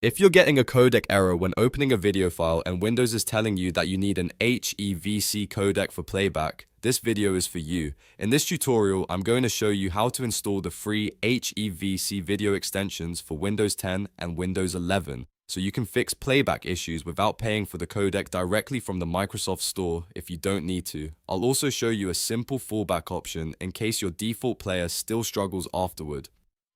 If you're getting a codec error when opening a video file and Windows is telling you that you need an HEVC codec for playback, this video is for you. In this tutorial, I'm going to show you how to install the free HEVC Video Extensions for Windows 10 and Windows 11, so you can fix playback issues without paying for the codec directly from the Microsoft Store if you don't need to. I'll also show you a simple fallback option in case your default player still struggles afterward.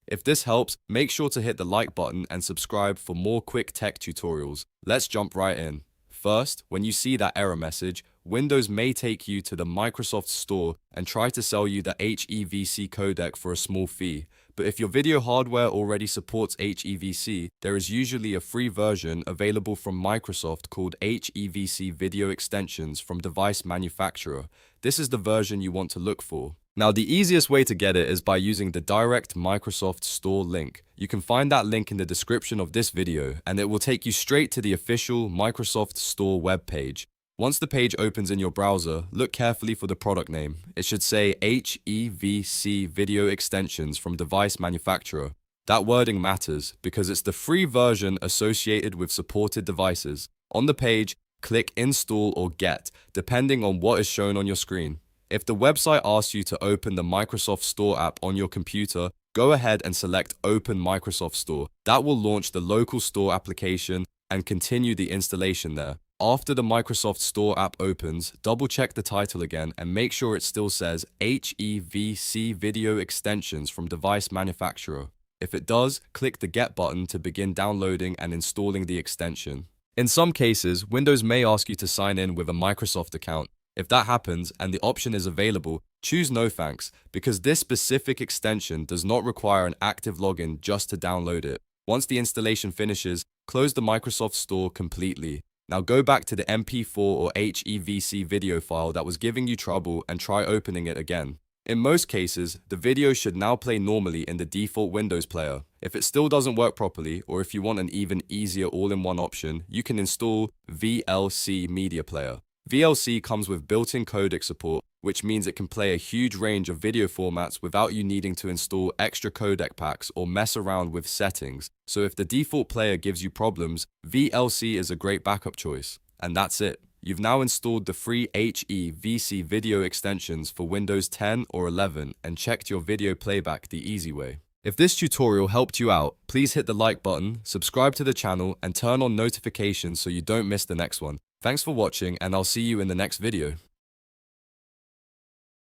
If this helps, make sure to hit the like button and subscribe for more quick tech tutorials. Let's jump right in. First, when you see that error message, Windows may take you to the Microsoft Store and try to sell you the HEVC codec for a small fee. But if your video hardware already supports HEVC, there is usually a free version available from Microsoft called HEVC Video Extensions from device manufacturer. This is the version you want to look for. Now, the easiest way to get it is by using the direct Microsoft Store link. You can find that link in the description of this video, and it will take you straight to the official Microsoft Store webpage. Once the page opens in your browser, look carefully for the product name. It should say HEVC Video Extensions from device manufacturer. That wording matters because it's the free version associated with supported devices. On the page, click Install or Get, depending on what is shown on your screen. If the website asks you to open the Microsoft Store app on your computer, go ahead and select Open Microsoft Store. That will launch the local store application and continue the installation there. After the Microsoft Store app opens, double-check the title again and make sure it still says HEVC Video Extensions from device manufacturer. If it does, click the Get button to begin downloading and installing the extension. In some cases, Windows may ask you to sign in with a Microsoft account. If that happens and the option is available, choose No Thanks, because this specific extension does not require an active login just to download it. Once the installation finishes, close the Microsoft Store completely. Now go back to the MP4 or HEVC video file that was giving you trouble and try opening it again. In most cases, the video should now play normally in the default Windows player. If it still doesn't work properly, or if you want an even easier all-in-one option, you can install VLC Media Player. VLC comes with built-in codec support, which means it can play a huge range of video formats without you needing to install extra codec packs or mess around with settings. So if the default player gives you problems, VLC is a great backup choice. And that's it. You've now installed the free HEVC video extensions for Windows 10 or 11 and checked your video playback the easy way. If this tutorial helped you out, please hit the like button, subscribe to the channel, and turn on notifications so you don't miss the next one. Thanks for watching, and I'll see you in the next video.